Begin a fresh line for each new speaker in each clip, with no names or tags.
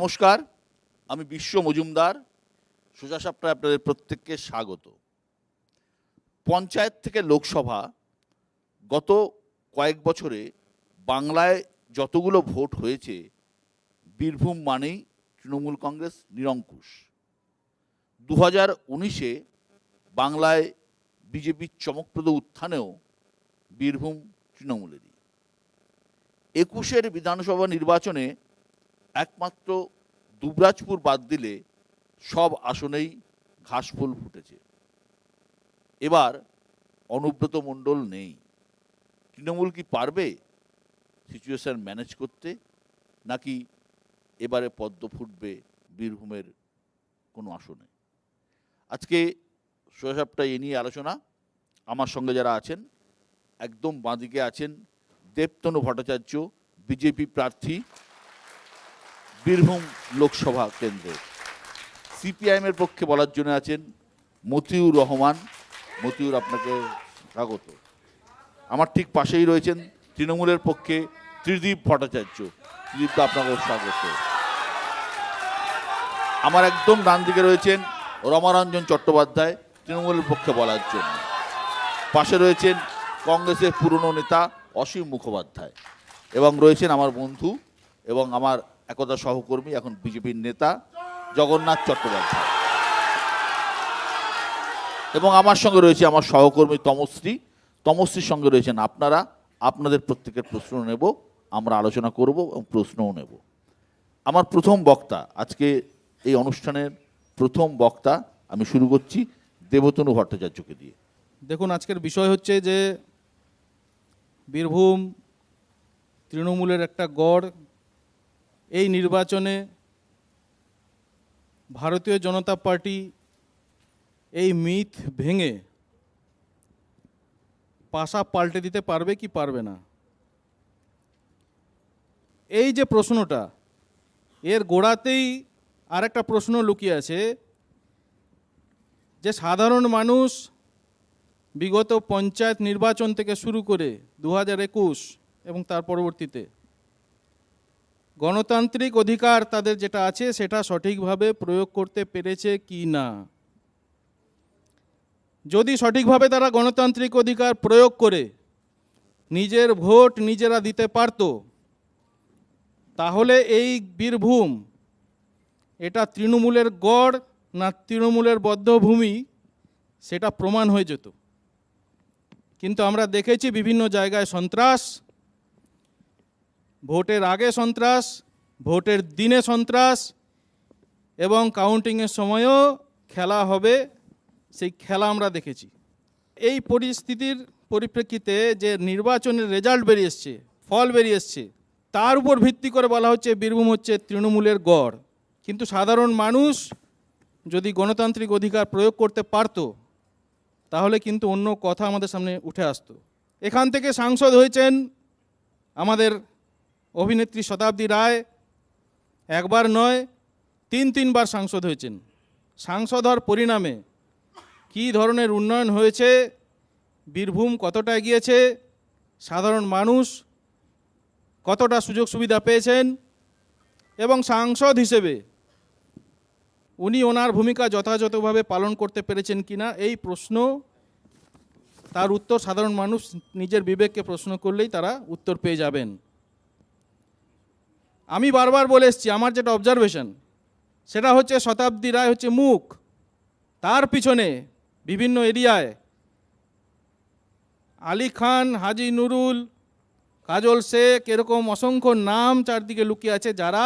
নমস্কার, আমি বিশ্ব মজুমদার। সোজা সাপটায় আপনাদের প্রত্যেককে স্বাগত। পঞ্চায়েত থেকে লোকসভা গত কয়েক বছরে বাংলায় যতগুলো ভোট হয়েছে, বীরভূম মানেই তৃণমূল কংগ্রেস নিরঙ্কুশ। 2019-এ বাংলায় বিজেপির চমকপ্রদ উত্থানেও বীরভূম তৃণমূলেরই। 21-এর বিধানসভা নির্বাচনে একমাত্র দুবরাজপুর বাদ দিলে সব আসনেই ঘাসফুল ফুটেছে। এবার অনুব্রত মণ্ডল নেই। তৃণমূল কি পারবে সিচুয়েশন ম্যানেজ করতে, নাকি এবারে পদ্ম ফুটবে বীরভূমের কোনো আসনে? আজকে সোজা সাপটা এ নিয়ে আলোচনা। আমার সঙ্গে যারা আছেন, একদম বাঁদিকে আছেন দেবতনু ভট্টাচার্য, বিজেপি প্রার্থী বীরভূম লোকসভা কেন্দ্রে। সিপিআইএমের পক্ষে বলার জন্য আছেন মতিউর রহমান। মতিউর, আপনাকে স্বাগত। আমার ঠিক পাশেই রয়েছেন তৃণমূলের পক্ষে ত্রিদীপ ভট্টাচার্য। ত্রিদীপ, আপনাকেও স্বাগত। আমার একদম ডান দিকে রয়েছেন রমারঞ্জন চট্টোপাধ্যায়, তৃণমূলের পক্ষে বলার জন্য। পাশে রয়েছেন কংগ্রেসের পুরনো নেতা অসীম মুখোপাধ্যায়, এবং রয়েছেন আমার বন্ধু এবং আমার একদা সহকর্মী, এখন বিজেপির নেতা জগন্নাথ চট্টোপাধ্যায়। এবং আমার সঙ্গে রয়েছে আমার সহকর্মী তমশ্রী। তমশ্রীর সঙ্গে রয়েছেন আপনারা। আপনাদের প্রত্যেকের প্রশ্ন নেব, আমরা আলোচনা করব এবং প্রশ্নও নেব। আমার প্রথম বক্তা, আজকে এই অনুষ্ঠানের প্রথম বক্তা আমি শুরু করছি দেবতনু ভট্টাচার্যকে দিয়ে।
দেখুন, আজকের বিষয় হচ্ছে যে বীরভূম তৃণমূলের একটা গড়। এই নির্বাচনে ভারতীয় জনতা পার্টি এই মিথ ভেঙে পাশা পাল্টে দিতে পারবে কি পারবে না, এই যে প্রশ্নটা, এর গোড়াতেই আরেকটা প্রশ্ন লুকিয়ে আছে যে সাধারণ মানুষ বিগত পঞ্চায়েত নির্বাচন থেকে শুরু করে 2021 এবং তার পরবর্তীতে গণতান্ত্রিক অধিকার তাদের যেটা আছে সেটা সঠিকভাবে প্রয়োগ করতে পেরেছে কি না। যদি সঠিকভাবে তারা গণতান্ত্রিক অধিকার প্রয়োগ করে নিজের ভোট নিজেরা দিতে পারত, তাহলে এই বীরভূম এটা তৃণমূলের গড় না তৃণমূলের বদ্ধভূমি সেটা প্রমাণ হয়ে যেত। কিন্তু আমরা দেখেছি বিভিন্ন জায়গায় সন্ত্রাস, ভোটের আগে সন্ত্রাস, ভোটের দিনে সন্ত্রাস, এবং কাউন্টিংয়ের সময়ও খেলা হবে, সেই খেলা আমরা দেখেছি। এই পরিস্থিতির পরিপ্রেক্ষিতে যে নির্বাচনের রেজাল্ট বেরিয়ে এসছে, ফল বেরিয়ে এসছে, তার উপর ভিত্তি করে বলা হচ্ছে বীরভূম হচ্ছে তৃণমূলের গড়। কিন্তু সাধারণ মানুষ যদি গণতান্ত্রিক অধিকার প্রয়োগ করতে পারত, তাহলে কিন্তু অন্য কথা আমাদের সামনে উঠে আসতো। এখান থেকে সাংসদ হয়েছেন আমাদের অভিনেত্রী শতাব্দী রায়। একবার নয়, তিনবার সাংসদ হয়েছেন। সাংসদ হওয়ার পরিণামে কী ধরনের উন্নয়ন হয়েছে, বীরভূম কতটা এগিয়েছে, সাধারণ মানুষ কতটা সুযোগ সুবিধা পেয়েছেন, এবং সাংসদ হিসেবে উনি ওনার ভূমিকা যথাযথভাবে পালন করতে পেরেছেন কিনা, এই প্রশ্ন, তার উত্তর সাধারণ মানুষ নিজের বিবেককে প্রশ্ন করলেই তারা উত্তর পেয়ে যাবেন। আমি বারবার বলে এসেছি, আমার যেটা অবজারভেশন সেটা হচ্ছে শতাব্দী রায় হচ্ছে মুখ, তার পিছনে বিভিন্ন এরিয়ায় আলী খান, হাজি নুরুল, কাজল শেখ, এরকম অসংখ্য নাম চারদিকে লুকিয়ে আছে, যারা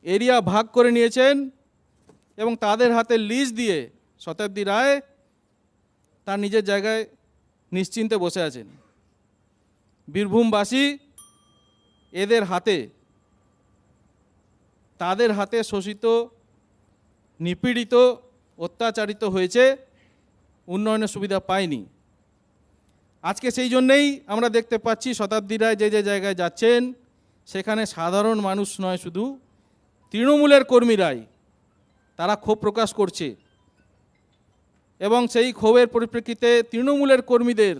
এরিয়া ভাগ করে নিয়েছেন এবং তাদের হাতে লিজ দিয়ে শতাব্দী রায় তার নিজের জায়গায় নিশ্চিন্তে বসে আছেন। বীরভূমবাসী এদের হাতে, তাদের হাতে শোষিত, নিপীড়িত, অত্যাচারিত হয়েছে, উন্নয়নের সুবিধা পায়নি। আজকে সেই জন্যেই আমরা দেখতে পাচ্ছি শতাব্দী রায় যে যে জায়গায় যাচ্ছেন, সেখানে সাধারণ মানুষ নয়, শুধু তৃণমূলের কর্মীরাই তারা ক্ষোভ প্রকাশ করছে, এবং সেই ক্ষোভের পরিপ্রেক্ষিতে তৃণমূলের কর্মীদের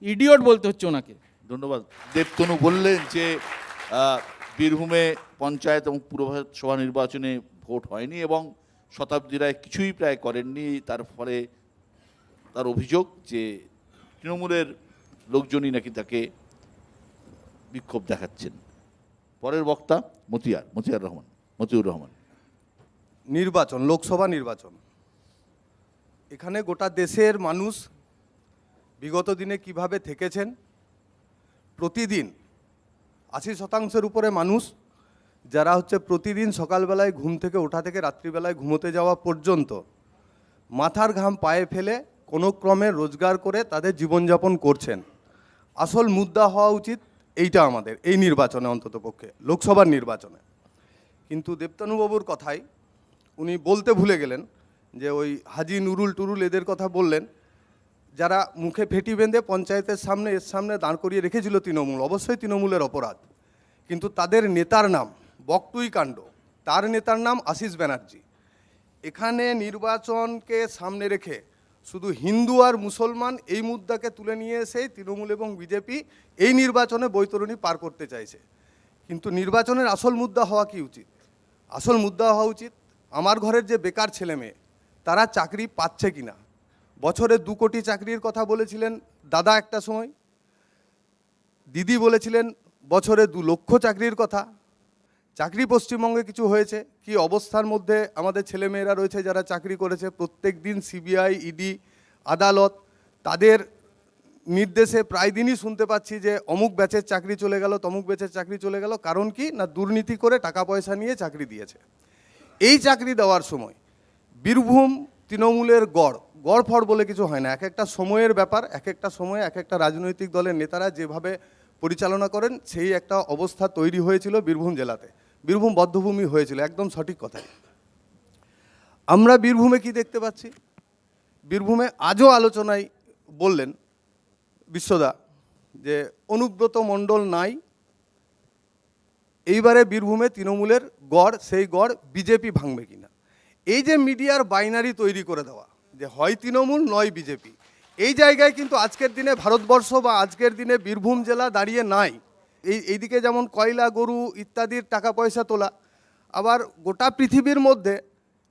ইডিয়ট বলতে হচ্ছে ওনাকে।
ধন্যবাদ। দেবতনু বললেন যে বীরভূমে পঞ্চায়েত এবং পুরসভা নির্বাচনে ভোট হয়নি এবং শতাব্দী রায় কিছুই প্রায় করেননি। তার ফলে তার অভিযোগ যে তৃণমূলের লোকজনই নাকি তাকে বিক্ষোভ দেখাচ্ছেন। পরের বক্তা মতিউর রহমান।
নির্বাচন, লোকসভা নির্বাচন, এখানে গোটা দেশের মানুষ বিগত দিনে কিভাবে থেকেছেন। প্রতিদিন 80% উপরে মানুষ যারা হচ্ছে প্রতিদিন সকালবেলায় ঘুম থেকে ওঠা থেকে রাত্রিবেলায় ঘুমোতে যাওয়া পর্যন্ত মাথার ঘাম পায়ে ফেলে কোনো ক্রমে রোজগার করে তাদের জীবনযাপন করছেন। আসল মুদ্রা হওয়া উচিত এইটা আমাদের এই নির্বাচনে, অন্ততপক্ষে লোকসভার নির্বাচনে। কিন্তু দেবতনুবাবুর কথাই উনি বলতে ভুলে গেলেন যে ওই হাজি নুরুল টুরুল এদের কথা বললেন, যারা মুখে ফেটি বেঁধে পঞ্চায়েতের সামনে এর সামনে দাঁড় করিয়ে রেখেছিল তৃণমূল। অবশ্যই তৃণমূলের অপরাধ, কিন্তু তাদের নেতার নাম বকটুই কাণ্ড, তার নেতার নাম আশিস ব্যানার্জি। এখানে নির্বাচনকে সামনে রেখে শুধু হিন্দু আর মুসলমান এই মুদ্রাকে তুলে নিয়ে এসেই তৃণমূল এবং বিজেপি এই নির্বাচনে বৈতরণী পার করতে চাইছে। কিন্তু নির্বাচনের আসল মুদ্রা হওয়া কি উচিত? আসল মুদ্রা হওয়া উচিত আমার ঘরের যে বেকার ছেলে মেয়ে তারা চাকরি পাচ্ছে কিনা। বছরে 2 কোটি চাকরির কথা বলেছিলেন দাদা একটা সময়, দিদি বলেছিলেন বছরে 2 লক্ষ চাকরির কথা। চাকরি পশ্চিমবঙ্গে কিছু হয়েছে কি অবস্থার মধ্যে আমাদের ছেলেমেয়েরা রয়েছে যারা চাকরি করেছে। প্রত্যেক দিন সিবিআই, ইডি, আদালত তাদের নির্দেশে প্রায় দিনই শুনতে পাচ্ছি যে অমুক ব্যাচের চাকরি চলে গেল, তমুক ব্যাচের চাকরি চলে গেল। কারণ কি না, দুর্নীতি করে টাকা পয়সা নিয়ে চাকরি দিয়েছে। এই চাকরি দেওয়ার সময় বীরভূম তৃণমূলের গড়ফড় বলে কিছু হয় না। এক একটা সময়ের ব্যাপার, এক একটা সময়ে এক একটা রাজনৈতিক দলের নেতারা যেভাবে পরিচালনা করেন সেই একটা অবস্থা তৈরি হয়েছিল বীরভূম জেলাতে। বীরভূম বধ্যভূমি হয়েছিল, একদম সঠিক কথা। আমরা বীরভূমে কি দেখতে পাচ্ছি? বীরভূমে আজও আলোচনায় বললেন বিশ্বদা যে অনুব্রত মণ্ডল নাই, এইবারে বীরভূমে তৃণমূলের গড়, সেই গড় বিজেপি ভাঙবে কিনা। এই যে মিডিয়ার বাইনারি তৈরি করে দেওয়া যে হয় তৃণমূল নয় বিজেপি, এই জায়গায় কিন্তু আজকের দিনে ভারতবর্ষ বা আজকের দিনে বীরভূম জেলা দাঁড়িয়ে নাই। এইদিকে যেমন কয়লা, গরু ইত্যাদির টাকা পয়সা তোলা, আবার গোটা পৃথিবীর মধ্যে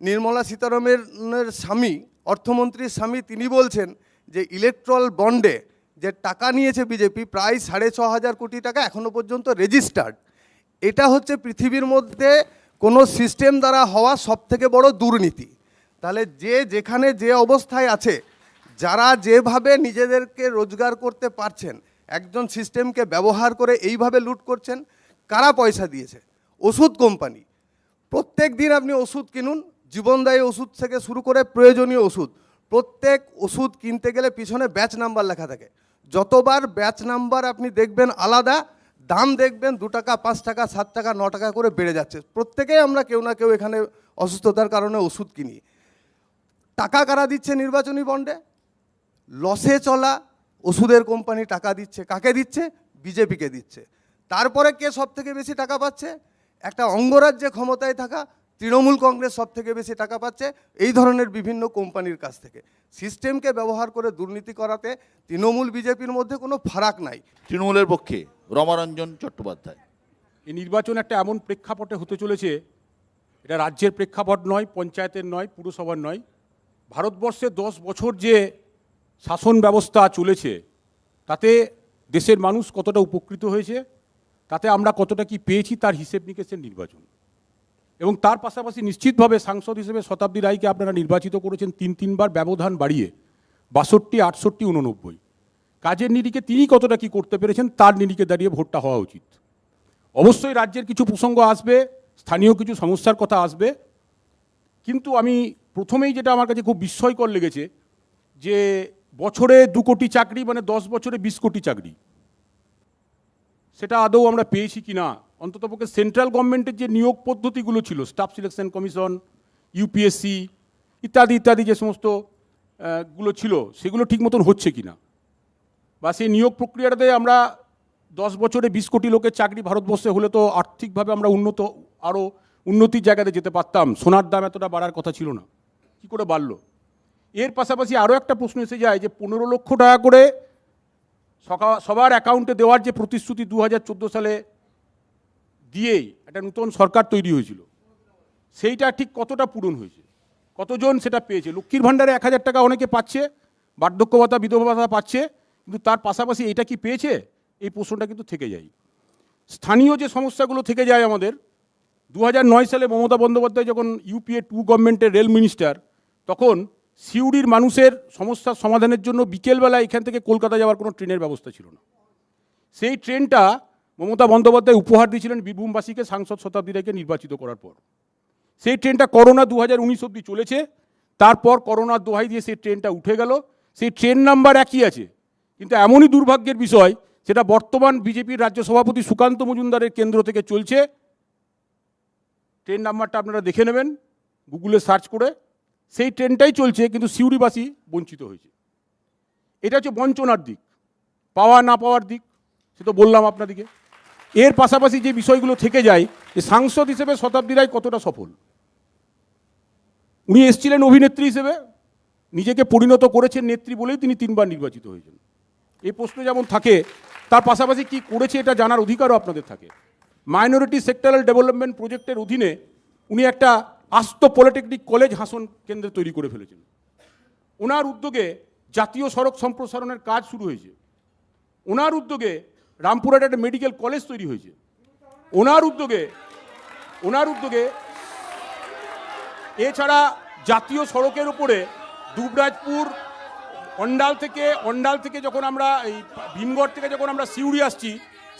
নির্মলা সীতারামনের স্বামী, অর্থমন্ত্রীর স্বামী, তিনি বলছেন যে ইলেকট্রাল বন্ডে যে টাকা নিয়েছে বিজেপি প্রায় 6,500 কোটি টাকা এখনো পর্যন্ত রেজিস্টার্ড। এটা হচ্ছে পৃথিবীর মধ্যে কোনো সিস্টেম দ্বারা হওয়া সবথেকে বড় দুর্নীতি। তাহলে যে যেখানে যে অবস্থায় আছে, যারা যেভাবে নিজেদেরকে রোজগার করতে পারছেন, একজন সিস্টেমকে ব্যবহার করে এইভাবে লুট করছেন, কারা পয়সা দিয়েছে? ওষুধ কোম্পানি। প্রত্যেক দিন আপনি ওষুধ কিনুন, জীবনদায়ী ওষুধ থেকে শুরু করে প্রয়োজনীয় ওষুধ, প্রত্যেক ওষুধ কিনতে গেলে পিছনে ব্যাচ নাম্বার লেখা থাকে। যতবার ব্যাচ নাম্বার আপনি দেখবেন আলাদা, দাম দেখবেন 2 টাকা, 5 টাকা, 7 টাকা, 9 টাকা করে বেড়ে যাচ্ছে। প্রত্যেকেই আমরা কেউ না কেউ এখানে অসুস্থতার কারণে ওষুধ কিনি। টাকা কারা দিচ্ছে নির্বাচনী বন্ডে? লসে চলা ওষুধের কোম্পানি টাকা দিচ্ছে। কাকে দিচ্ছে? বিজেপিকে দিচ্ছে। তারপরে কে সব থেকে বেশি টাকা পাচ্ছে? একটা অঙ্গরাজ্যে ক্ষমতায় থাকা তৃণমূল কংগ্রেস সব থেকে বেশি টাকা পাচ্ছে এই ধরনের বিভিন্ন কোম্পানির কাছ থেকে। সিস্টেমকে ব্যবহার করে দুর্নীতি করাতে তৃণমূল বিজেপির মধ্যে কোনো ফারাক নাই।
তৃণমূলের পক্ষে রমারঞ্জন চট্টোপাধ্যায়।
এই নির্বাচন একটা এমন প্রেক্ষাপটে হতে চলেছে, এটা রাজ্যের প্রেক্ষাপট নয়, পঞ্চায়েতের নয়, পুরসভার নয়। ভারতবর্ষে 10 বছর যে শাসন ব্যবস্থা চলেছে তাতে দেশের মানুষ কতটা উপকৃত হয়েছে, তাতে আমরা কতটা কি পেয়েছি তার হিসেব নিকেশের নির্বাচন। এবং তার পাশাপাশি নিশ্চিতভাবে সাংসদ হিসেবে শতাব্দী রায়কে আপনারা নির্বাচিত করেছেন 3বার ব্যবধান বাড়িয়ে 62, 68, 89। কাজের নিরিখে তিনি কতটা কি করতে পেরেছেন তার নিরিখে দাঁড়িয়ে ভোটটা হওয়া উচিত। অবশ্যই রাজ্যের কিছু প্রসঙ্গ আসবে, স্থানীয় কিছু সমস্যার কথা আসবে, কিন্তু আমি প্রথমেই যেটা আমার কাছে খুব বিস্ময়কর লেগেছে যে বছরে 2 কোটি চাকরি মানে 10 বছরে 20 কোটি চাকরি, সেটা আদৌ আমরা পেয়েছি কি না। অন্ততপক্ষে সেন্ট্রাল গভর্নমেন্টের যে নিয়োগ পদ্ধতিগুলো ছিল, স্টাফ সিলেকশন কমিশন, ইউপিএসসি ইত্যাদি ইত্যাদি যে সমস্ত গুলো ছিল, সেগুলো ঠিক মতন হচ্ছে কি না, বা সেই নিয়োগ প্রক্রিয়াটাতে আমরা 10 বছরে 20 কোটি লোকের চাকরি ভারতবর্ষে হলে তো আর্থিকভাবে আমরা আরও উন্নতির জায়গাতে যেতে পারতাম। সোনার দাম এতটা বাড়ার কথা ছিল না, কি করে বাড়লো? এর পাশাপাশি আরও একটা প্রশ্ন এসে যায় যে 15 লক্ষ টাকা করে সবার অ্যাকাউন্টে দেওয়ার যে প্রতিশ্রুতি 2014 সালে দিয়েই একটা নতুন সরকার তৈরি হয়েছিল, সেইটা ঠিক কতটা পূরণ হয়েছে, কতজন সেটা পেয়েছে? লক্ষ্মীর ভাণ্ডারে 1,000 টাকা অনেকে পাচ্ছে, বার্ধক্য ভাতা বিধবা ভাতা পাচ্ছে, কিন্তু তার পাশাপাশি এটা কি পেয়েছে? এই প্রশ্নটা কিন্তু থেকে যায়। স্থানীয় যে সমস্যাগুলো থেকে যায় আমাদের, 2009 সালে মমতা বন্দ্যোপাধ্যায় যখন ইউপিএ 2 গভর্নমেন্টের রেল মিনিস্টার, তখন সিউড়ির মানুষের সমস্যার সমাধানের জন্য বিকেলবেলা এখান থেকে কলকাতা যাওয়ার কোনো ট্রেনের ব্যবস্থা ছিল না। সেই ট্রেনটা মমতা বন্দ্যোপাধ্যায় উপহার দিয়েছিলেন বীরভূমবাসীকে সাংসদ শতাব্দী রায়কে নির্বাচিত করার পর। সেই ট্রেনটা করোনা 2019 অবধি চলেছে, তারপর করোনার দোহাই দিয়ে সেই ট্রেনটা উঠে গেল। সেই ট্রেন নাম্বার একই আছে, কিন্তু এমনই দুর্ভাগ্যের বিষয়, সেটা বর্তমান বিজেপির রাজ্য সভাপতি সুকান্ত মজুমদারের কেন্দ্র থেকে চলছে। ট্রেন নাম্বারটা আপনারা দেখে নেবেন গুগলে সার্চ করে, সেই ট্রেনটাই চলছে, কিন্তু সিউড়িবাসী বঞ্চিত হয়েছে। এটা হচ্ছে বঞ্চনার দিক, পাওয়া না পাওয়ার দিক, সে তো বললাম আপনাদেরকে। এর পাশাপাশি যে বিষয়গুলো থেকে যায়, যে সাংসদ হিসেবে শতাব্দী রায় কতটা সফল। উনি এসেছিলেন অভিনেত্রী হিসেবে, নিজেকে পরিণত করেছেন নেত্রী বলেই তিনি 3 বার নির্বাচিত হয়েছেন। এই প্রশ্ন যেমন থাকে, তার পাশাপাশি কি করেছে এটা জানার অধিকারও আপনাদের থাকে। মাইনরিটি সেক্টরাল ডেভেলপমেন্ট প্রজেক্টের অধীনে উনি একটা আস্ত পলিটেকনিক কলেজ হাসন কেন্দ্রে তৈরি করে ফেলেছেন। ওনার উদ্যোগে জাতীয় সড়ক সম্প্রসারণের কাজ শুরু হয়েছে। ওনার উদ্যোগে রামপুরহাটে একটা মেডিকেল কলেজ তৈরি হয়েছে। ওনার উদ্যোগে এছাড়া জাতীয় সড়কের উপরে দুবরাজপুর অন্ডাল থেকে যখন আমরা এই ভীমগড় থেকে যখন আমরা সিউড়ি আসছি,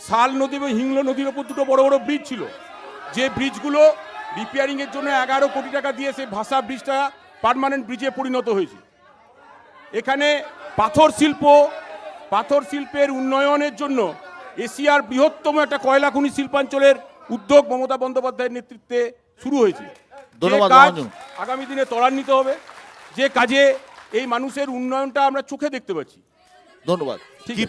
শাল নদী এবং হিংলো নদীর ওপর 2টো বড় বড় ব্রিজ ছিল, যে ব্রিজগুলো রিপেয়ারিংয়ের জন্য 11 কোটি টাকা দিয়ে সেই ভাষা ব্রিজটা পার্মানেন্ট ব্রিজে পরিণত হয়েছে। এখানে পাথর শিল্পের উন্নয়নের জন্য এশিয়ার বৃহত্তম একটা কয়লা খনি শিল্পাঞ্চলের উদ্যোগ মমতা বন্দ্যোপাধ্যায়ের নেতৃত্বে শুরু হয়েছে।
ধন্যবাদ
যে কাজ
মহাজন।
আগামী দিনে ত্বরান্বিত হবে, যে কাজে এই মানুষের উন্নয়নটা আমরা চোখে দেখতে পাচ্ছি।
ধন্যবাদ।